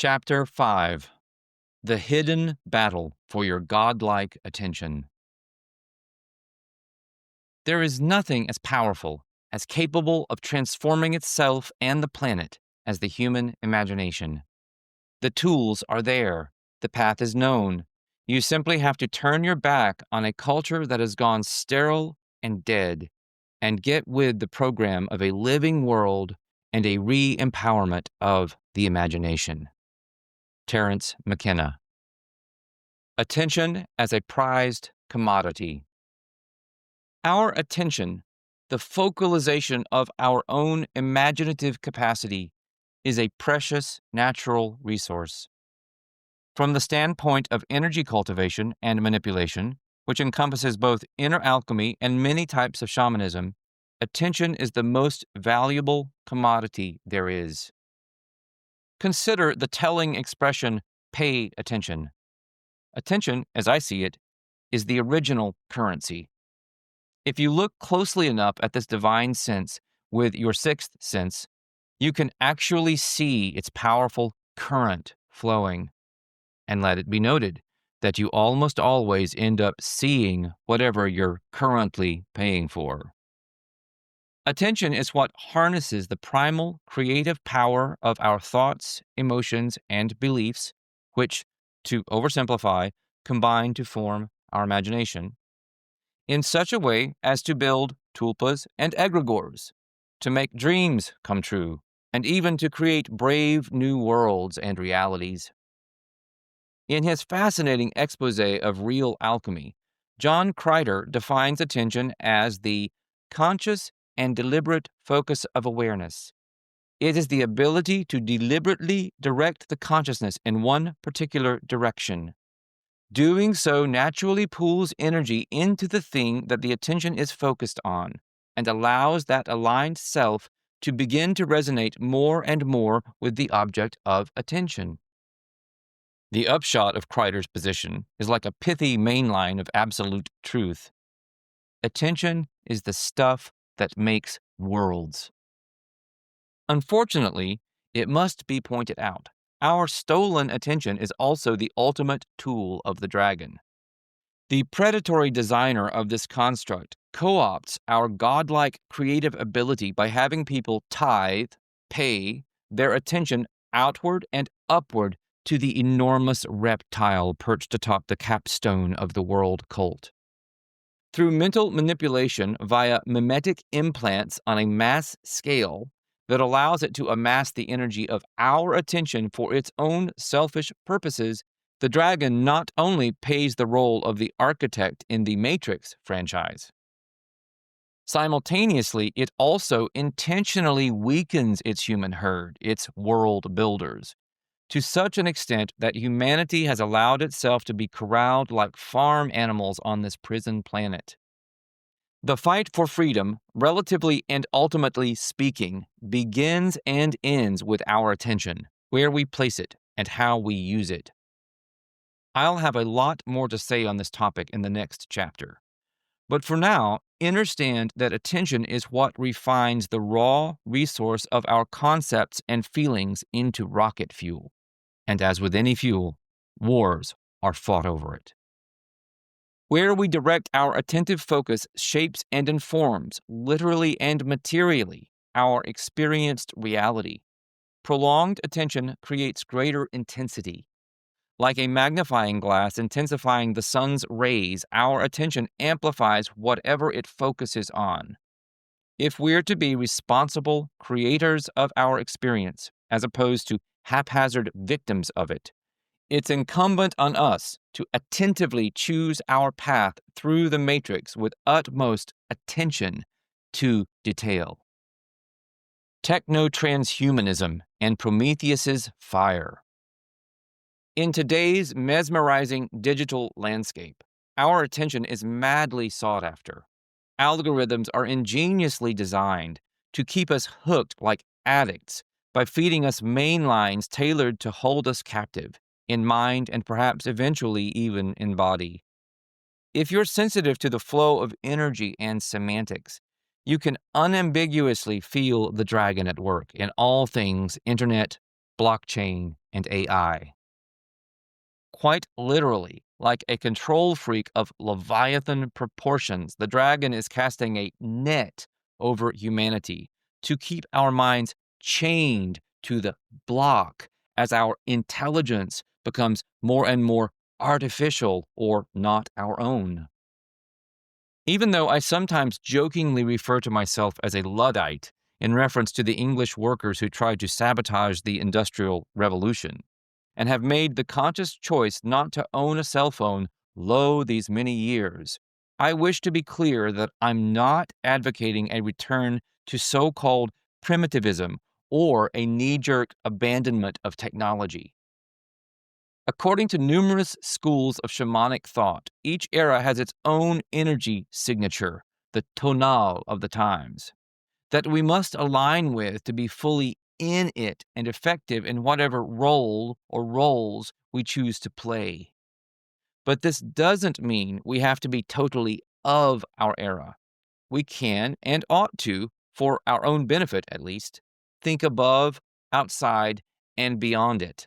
Chapter 5: The Hidden Battle for Your Godlike Attention. There is nothing as powerful, as capable of transforming itself and the planet as the human imagination. The tools are there, the path is known. You simply have to turn your back on a culture that has gone sterile and dead and get with the program of a living world and a re-empowerment of the imagination. Terence McKenna. Attention as a prized commodity. Our attention, the focalization of our own imaginative capacity, is a precious natural resource. From the standpoint of energy cultivation and manipulation, which encompasses both inner alchemy and many types of shamanism, attention is the most valuable commodity there is. Consider the telling expression, "pay attention." Attention, as I see it, is the original currency. If you look closely enough at this divine sense with your sixth sense, you can actually see its powerful current flowing. And let it be noted that you almost always end up seeing whatever you're currently paying for. Attention is what harnesses the primal creative power of our thoughts, emotions, and beliefs, which, to oversimplify, combine to form our imagination, in such a way as to build tulpas and egregores, to make dreams come true, and even to create brave new worlds and realities. In his fascinating expose of real alchemy, John Crider defines attention as the conscious and deliberate focus of awareness. It is the ability to deliberately direct the consciousness in one particular direction. Doing so naturally pulls energy into the thing that the attention is focused on and allows that aligned self to begin to resonate more and more with the object of attention. The upshot of Crider's position is like a pithy mainline of absolute truth. Attention is the stuff that makes worlds. Unfortunately, it must be pointed out, our stolen attention is also the ultimate tool of the dragon. The predatory designer of this construct co-opts our godlike creative ability by having people pay their attention outward and upward to the enormous reptile perched atop the capstone of the world cult. Through mental manipulation via mimetic implants on a mass scale that allows it to amass the energy of our attention for its own selfish purposes, the dragon not only plays the role of the architect in the Matrix franchise. Simultaneously, it also intentionally weakens its human herd, its world builders, to such an extent that humanity has allowed itself to be corralled like farm animals on this prison planet. The fight for freedom, relatively and ultimately speaking, begins and ends with our attention, where we place it, and how we use it. I'll have a lot more to say on this topic in the next chapter. But for now, understand that attention is what refines the raw resource of our concepts and feelings into rocket fuel. And as with any fuel, wars are fought over it. Where we direct our attentive focus shapes and informs, literally and materially, our experienced reality. Prolonged attention creates greater intensity. Like a magnifying glass intensifying the sun's rays, our attention amplifies whatever it focuses on. If we're to be responsible creators of our experience, as opposed to haphazard victims of it, it's incumbent on us to attentively choose our path through the matrix with utmost attention to detail. Techno-transhumanism and Prometheus's fire. In today's mesmerizing digital landscape, our attention is madly sought after. Algorithms are ingeniously designed to keep us hooked like addicts by feeding us main lines tailored to hold us captive, in mind and perhaps eventually even in body. If you're sensitive to the flow of energy and semantics, you can unambiguously feel the dragon at work in all things internet, blockchain, and AI. Quite literally, like a control freak of Leviathan proportions, the dragon is casting a net over humanity to keep our minds chained to the block as our intelligence becomes more and more artificial or not our own. Even though I sometimes jokingly refer to myself as a Luddite in reference to the English workers who tried to sabotage the Industrial Revolution, and have made the conscious choice not to own a cell phone lo these many years, I wish to be clear that I'm not advocating a return to so-called primitivism or a knee-jerk abandonment of technology. According to numerous schools of shamanic thought, each era has its own energy signature, the tonal of the times, that we must align with to be fully in it and effective in whatever role or roles we choose to play. But this doesn't mean we have to be totally of our era. We can and ought to, for our own benefit at least, think above, outside, and beyond it.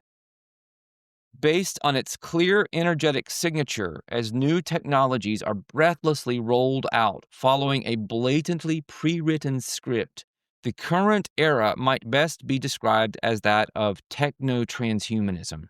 Based on its clear energetic signature as new technologies are breathlessly rolled out following a blatantly pre-written script, the current era might best be described as that of techno-transhumanism.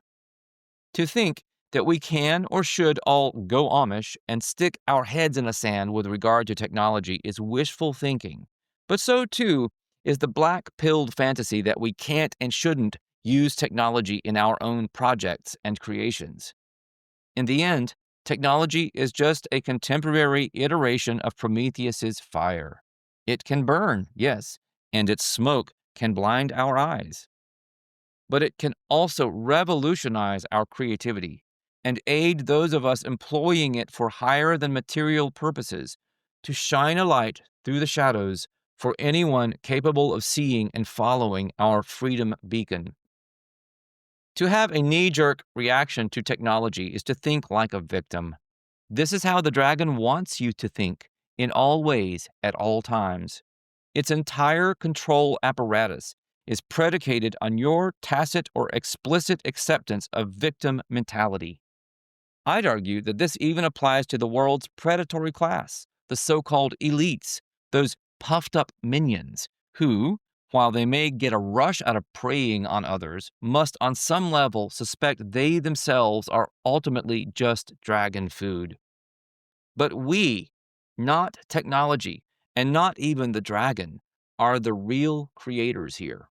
To think that we can or should all go Amish and stick our heads in the sand with regard to technology is wishful thinking, but so too is the black-pilled fantasy that we can't and shouldn't use technology in our own projects and creations. In the end, technology is just a contemporary iteration of Prometheus's fire. It can burn, yes, and its smoke can blind our eyes. But it can also revolutionize our creativity and aid those of us employing it for higher than material purposes to shine a light through the shadows for anyone capable of seeing and following our freedom beacon. To have a knee-jerk reaction to technology is to think like a victim. This is how the dragon wants you to think, in all ways, at all times. Its entire control apparatus is predicated on your tacit or explicit acceptance of victim mentality. I'd argue that this even applies to the world's predatory class, the so-called elites, those puffed-up minions, who, while they may get a rush out of preying on others, must on some level suspect they themselves are ultimately just dragon food. But we, not technology, and not even the dragon, are the real creators here.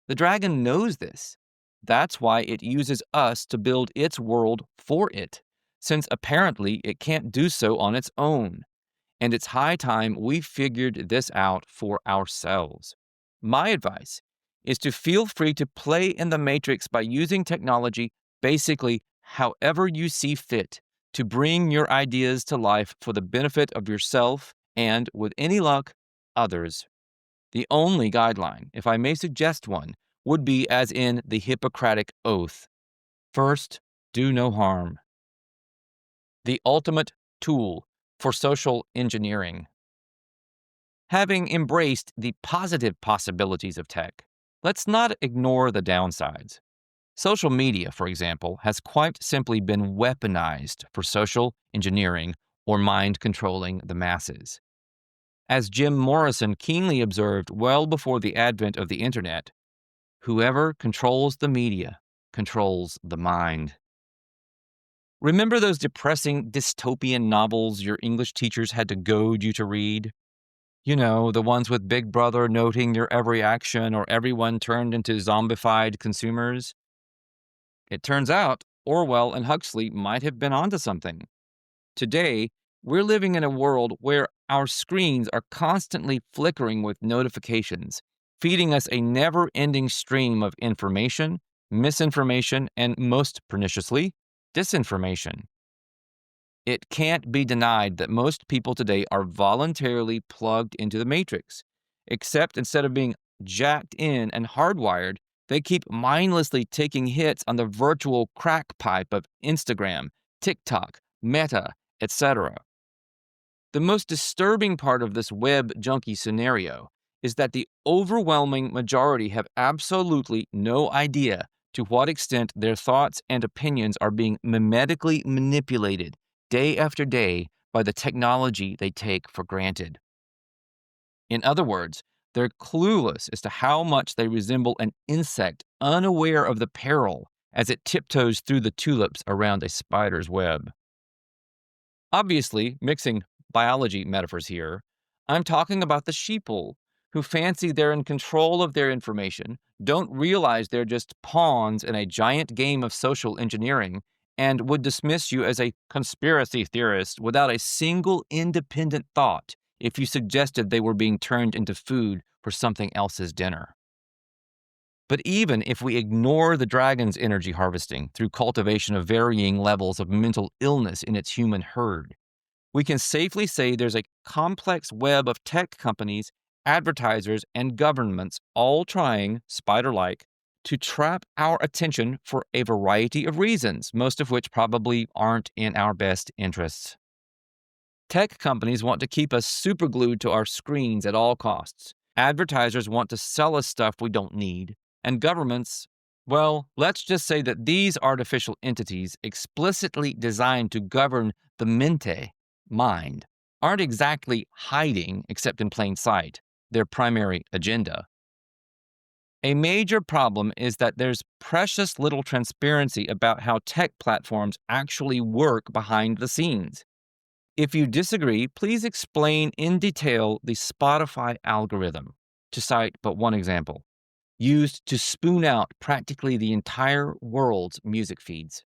The dragon knows this. That's why it uses us to build its world for it, since apparently it can't do so on its own. And it's high time we figured this out for ourselves. My advice is to feel free to play in the matrix by using technology basically however you see fit to bring your ideas to life for the benefit of yourself and, with any luck, others. The only guideline, if I may suggest one, would be as in the Hippocratic Oath. First, do no harm. The ultimate tool for social engineering. Having embraced the positive possibilities of tech, let's not ignore the downsides. Social media, for example, has quite simply been weaponized for social engineering or mind controlling the masses. As Jim Morrison keenly observed well before the advent of the internet, whoever controls the media controls the mind. Remember those depressing dystopian novels your English teachers had to goad you to read? You know, the ones with Big Brother noting your every action or everyone turned into zombified consumers? It turns out Orwell and Huxley might have been onto something. Today, we're living in a world where our screens are constantly flickering with notifications, feeding us a never-ending stream of information, misinformation, and most perniciously, disinformation. It can't be denied that most people today are voluntarily plugged into the matrix, except instead of being jacked in and hardwired, they keep mindlessly taking hits on the virtual crack pipe of Instagram, TikTok, Meta, etc. The most disturbing part of this web junkie scenario is that the overwhelming majority have absolutely no idea to what extent their thoughts and opinions are being mimetically manipulated day after day by the technology they take for granted. In other words, they're clueless as to how much they resemble an insect unaware of the peril as it tiptoes through the tulips around a spider's web. Obviously, mixing biology metaphors here, I'm talking about the sheeple who fancy they're in control of their information, don't realize they're just pawns in a giant game of social engineering, and would dismiss you as a conspiracy theorist without a single independent thought if you suggested they were being turned into food for something else's dinner. But even if we ignore the dragon's energy harvesting through cultivation of varying levels of mental illness in its human herd, we can safely say there's a complex web of tech companies, advertisers, and governments all trying, spider-like, to trap our attention for a variety of reasons, most of which probably aren't in our best interests. Tech companies want to keep us superglued to our screens at all costs. Advertisers want to sell us stuff we don't need. And governments, well, let's just say that these artificial entities explicitly designed to govern the mente, mind, aren't exactly hiding, except in plain sight, their primary agenda. A major problem is that there's precious little transparency about how tech platforms actually work behind the scenes. If you disagree, please explain in detail the Spotify algorithm, to cite but one example, used to spoon out practically the entire world's music feeds.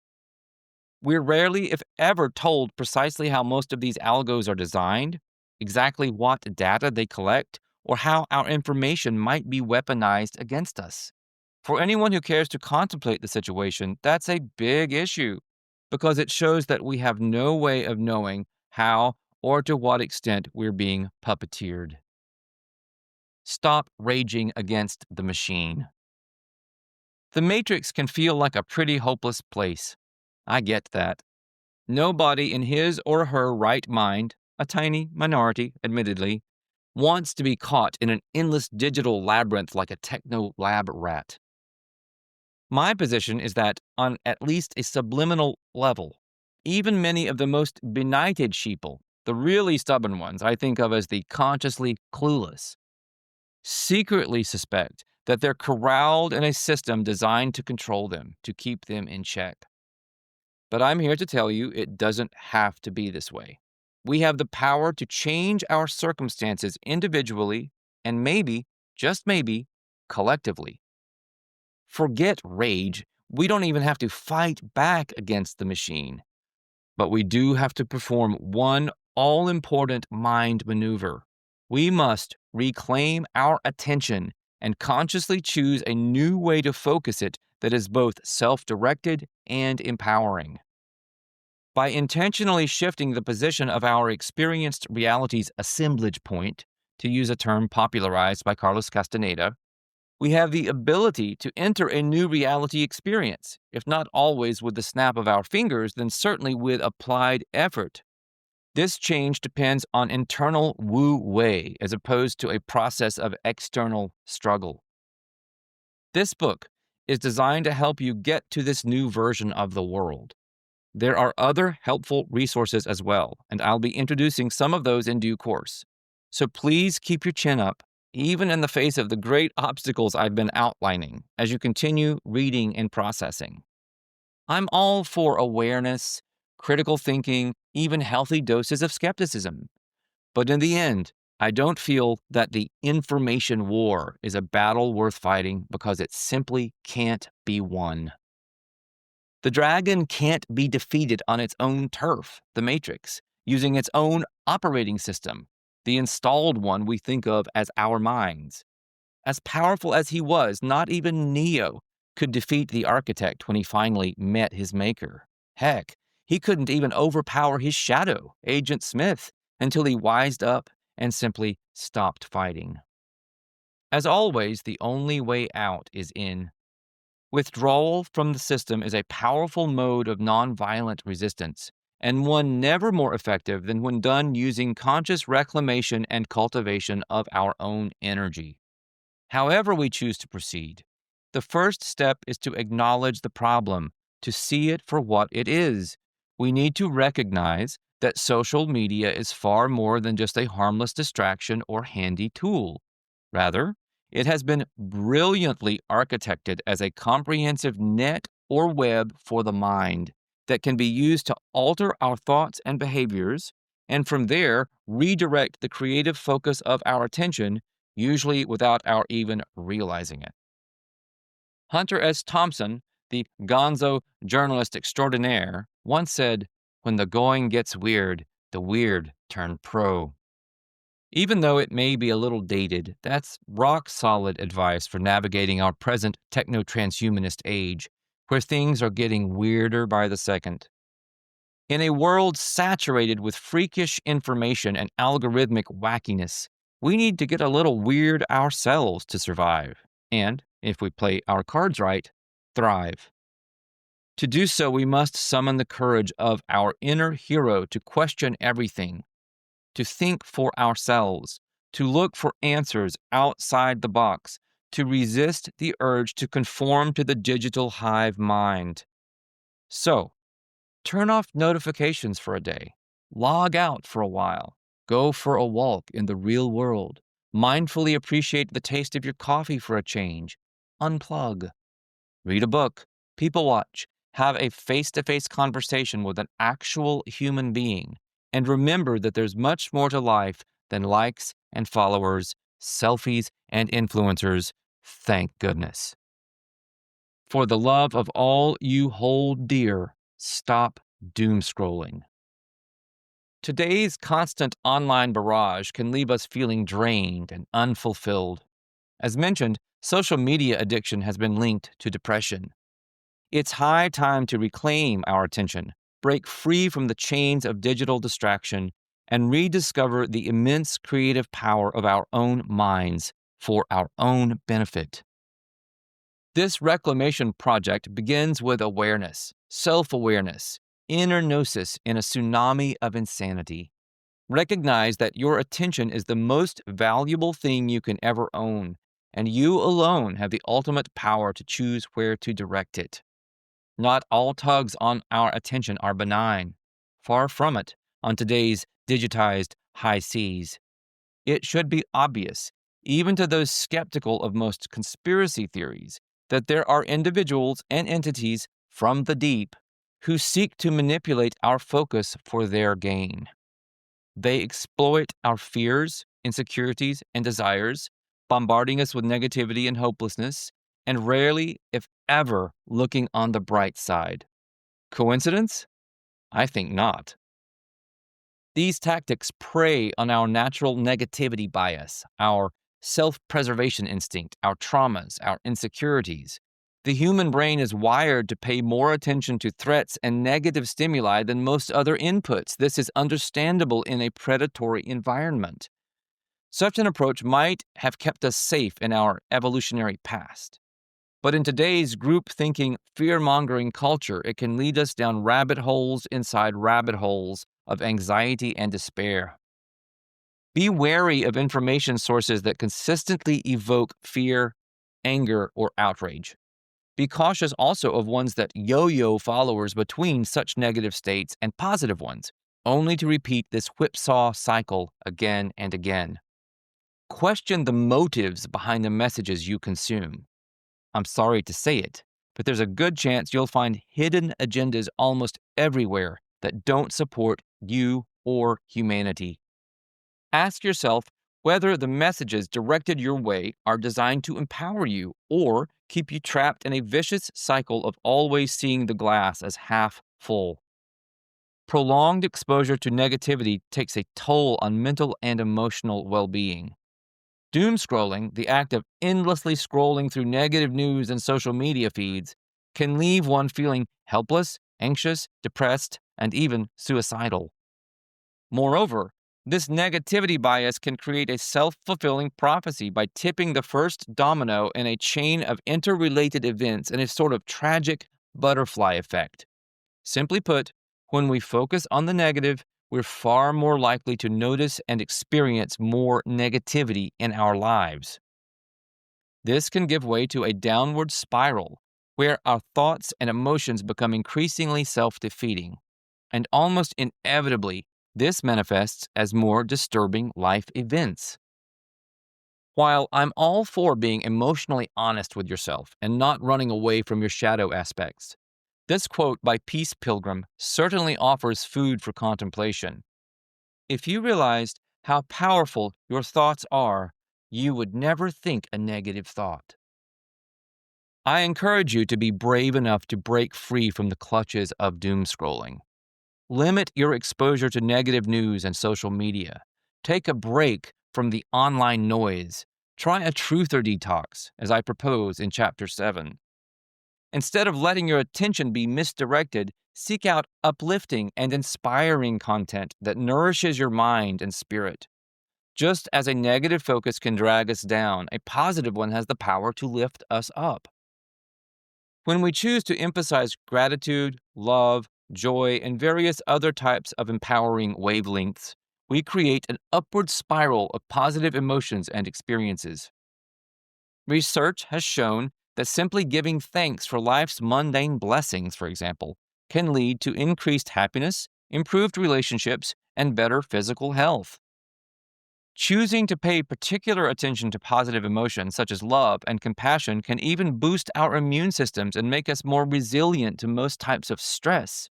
We're rarely, if ever, told precisely how most of these algos are designed, exactly what data they collect, or how our information might be weaponized against us. For anyone who cares to contemplate the situation, that's a big issue, because it shows that we have no way of knowing how or to what extent we're being puppeteered. Stop raging against the machine. The Matrix can feel like a pretty hopeless place. I get that. Nobody in his or her right mind, a tiny minority, admittedly, wants to be caught in an endless digital labyrinth like a techno lab rat. My position is that, on at least a subliminal level, even many of the most benighted sheeple, the really stubborn ones I think of as the consciously clueless, secretly suspect that they're corralled in a system designed to control them, to keep them in check. But I'm here to tell you it doesn't have to be this way. We have the power to change our circumstances individually and maybe, just maybe, collectively. Forget rage. We don't even have to fight back against the machine. But we do have to perform one all-important mind maneuver. We must reclaim our attention and consciously choose a new way to focus it that is both self-directed and empowering. By intentionally shifting the position of our experienced reality's assemblage point, to use a term popularized by Carlos Castaneda, we have the ability to enter a new reality experience, if not always with the snap of our fingers, then certainly with applied effort. This change depends on internal wu wei as opposed to a process of external struggle. This book is designed to help you get to this new version of the world. There are other helpful resources as well, and I'll be introducing some of those in due course. So please keep your chin up, even in the face of the great obstacles I've been outlining, as you continue reading and processing. I'm all for awareness, critical thinking, even healthy doses of skepticism. But in the end, I don't feel that the information war is a battle worth fighting because it simply can't be won. The dragon can't be defeated on its own turf, the Matrix, using its own operating system, the installed one we think of as our minds. As powerful as he was, not even Neo could defeat the architect when he finally met his maker. Heck, he couldn't even overpower his shadow, Agent Smith, until he wised up and simply stopped fighting. As always, the only way out is in. Withdrawal from the system is a powerful mode of nonviolent resistance, and one never more effective than when done using conscious reclamation and cultivation of our own energy. However, we choose to proceed, the first step is to acknowledge the problem, to see it for what it is. We need to recognize that social media is far more than just a harmless distraction or handy tool. Rather, it has been brilliantly architected as a comprehensive net or web for the mind that can be used to alter our thoughts and behaviors, and from there, redirect the creative focus of our attention, usually without our even realizing it. Hunter S. Thompson, the gonzo journalist extraordinaire, once said, "When the going gets weird, the weird turn pro." Even though it may be a little dated, that's rock solid advice for navigating our present techno transhumanist age, where things are getting weirder by the second. In a world saturated with freakish information and algorithmic wackiness, we need to get a little weird ourselves to survive, and, if we play our cards right, thrive. To do so, we must summon the courage of our inner hero to question everything, to think for ourselves, to look for answers outside the box, to resist the urge to conform to the digital hive mind. So, turn off notifications for a day, log out for a while, go for a walk in the real world, mindfully appreciate the taste of your coffee for a change, unplug, read a book, people watch, have a face to face conversation with an actual human being, and remember that there's much more to life than likes and followers, selfies and influencers, thank goodness. For the love of all you hold dear, stop doom scrolling. Today's constant online barrage can leave us feeling drained and unfulfilled. As mentioned, social media addiction has been linked to depression. It's high time to reclaim our attention, break free from the chains of digital distraction, and rediscover the immense creative power of our own minds for our own benefit. This reclamation project begins with awareness, self-awareness, inner gnosis in a tsunami of insanity. Recognize that your attention is the most valuable thing you can ever own, and you alone have the ultimate power to choose where to direct it. Not all tugs on our attention are benign. Far from it on today's digitized high seas. It should be obvious, even to those skeptical of most conspiracy theories, that there are individuals and entities from the deep who seek to manipulate our focus for their gain. They exploit our fears, insecurities, and desires, bombarding us with negativity and hopelessness, and rarely, if ever, looking on the bright side. Coincidence? I think not. These tactics prey on our natural negativity bias, our self-preservation instinct, our traumas, our insecurities. The human brain is wired to pay more attention to threats and negative stimuli than most other inputs. This is understandable in a predatory environment. Such an approach might have kept us safe in our evolutionary past. But in today's group-thinking, fear-mongering culture, it can lead us down rabbit holes inside rabbit holes of anxiety and despair. Be wary of information sources that consistently evoke fear, anger, or outrage. Be cautious also of ones that yo-yo followers between such negative states and positive ones, only to repeat this whipsaw cycle again and again. Question the motives behind the messages you consume. I'm sorry to say it, but there's a good chance you'll find hidden agendas almost everywhere that don't support you or humanity. Ask yourself whether the messages directed your way are designed to empower you or keep you trapped in a vicious cycle of always seeing the glass as half full. Prolonged exposure to negativity takes a toll on mental and emotional well-being. Doom scrolling, the act of endlessly scrolling through negative news and social media feeds, can leave one feeling helpless, anxious, depressed, and even suicidal. Moreover, this negativity bias can create a self-fulfilling prophecy by tipping the first domino in a chain of interrelated events in a sort of tragic butterfly effect. Simply put, When we focus on the negative, we're far more likely to notice and experience more negativity in our lives. This can give way to a downward spiral where our thoughts and emotions become increasingly self defeating. And almost inevitably, this manifests as more disturbing life events. While I'm all for being emotionally honest with yourself and not running away from your shadow aspects, this quote by Peace Pilgrim certainly offers food for contemplation. If you realized how powerful your thoughts are, you would never think a negative thought. I encourage you to be brave enough to break free from the clutches of doom scrolling. Limit your exposure to negative news and social media. Take a break from the online noise. Try a truther detox, as I propose in Chapter 7. Instead of letting your attention be misdirected, seek out uplifting and inspiring content that nourishes your mind and spirit. Just as a negative focus can drag us down, a positive one has the power to lift us up. When we choose to emphasize gratitude, love, joy, and various other types of empowering wavelengths, we create an upward spiral of positive emotions and experiences. Research has shown that simply giving thanks for life's mundane blessings, for example, can lead to increased happiness, improved relationships, and better physical health. Choosing to pay particular attention to positive emotions such as love and compassion can even boost our immune systems and make us more resilient to most types of stress.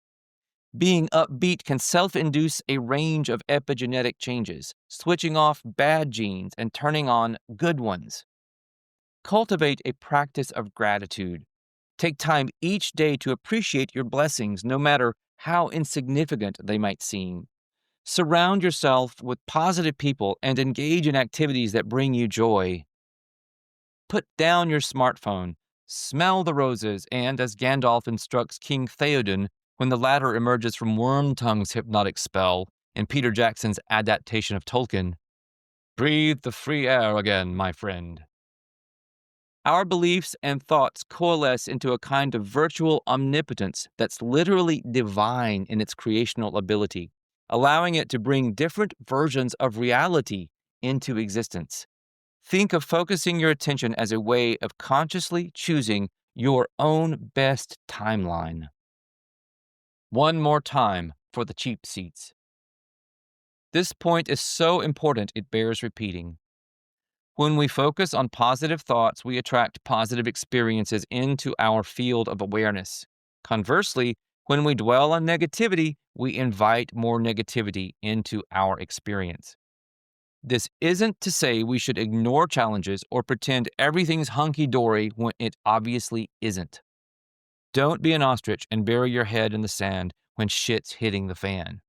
Being upbeat can self-induce a range of epigenetic changes, switching off bad genes and turning on good ones. Cultivate a practice of gratitude. Take time each day to appreciate your blessings, no matter how insignificant they might seem. Surround yourself with positive people and engage in activities that bring you joy. Put down your smartphone, smell the roses, and, as Gandalf instructs King Theoden when the latter emerges from Wormtongue's hypnotic spell in Peter Jackson's adaptation of Tolkien, breathe the free air again, my friend. Our beliefs and thoughts coalesce into a kind of virtual omnipotence that's literally divine in its creational ability, allowing it to bring different versions of reality into existence. Think of focusing your attention as a way of consciously choosing your own best timeline. One more time for the cheap seats. This point is so important it bears repeating. When we focus on positive thoughts, we attract positive experiences into our field of awareness. Conversely, when we dwell on negativity, we invite more negativity into our experience. This isn't to say we should ignore challenges or pretend everything's hunky-dory when it obviously isn't. Don't be an ostrich and bury your head in the sand when shit's hitting the fan.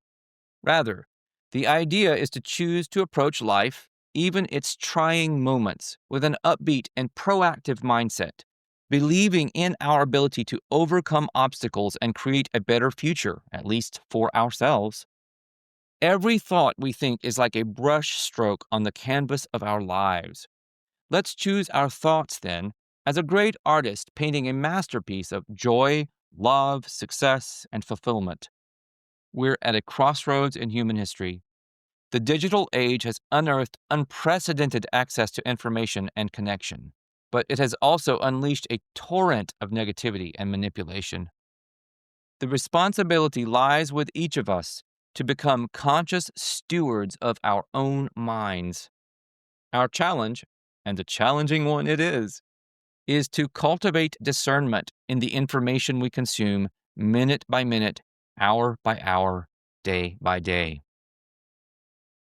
Rather, the idea is to choose to approach life, even its trying moments, with an upbeat and proactive mindset, believing in our ability to overcome obstacles and create a better future, at least for ourselves. Every thought we think is like a brush stroke on the canvas of our lives. Let's choose our thoughts, then, as a great artist painting a masterpiece of joy, love, success, and fulfillment. We're at a crossroads in human history. The digital age has unearthed unprecedented access to information and connection, but it has also unleashed a torrent of negativity and manipulation. The responsibility lies with each of us to become conscious stewards of our own minds. Our challenge, and a challenging one it is to cultivate discernment in the information we consume minute by minute, hour by hour, day by day.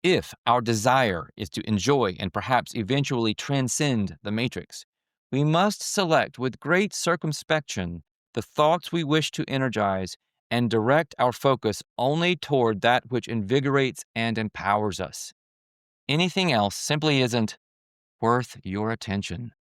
If our desire is to enjoy and perhaps eventually transcend the matrix, we must select with great circumspection the thoughts we wish to energize and direct our focus only toward that which invigorates and empowers us. Anything else simply isn't worth your attention.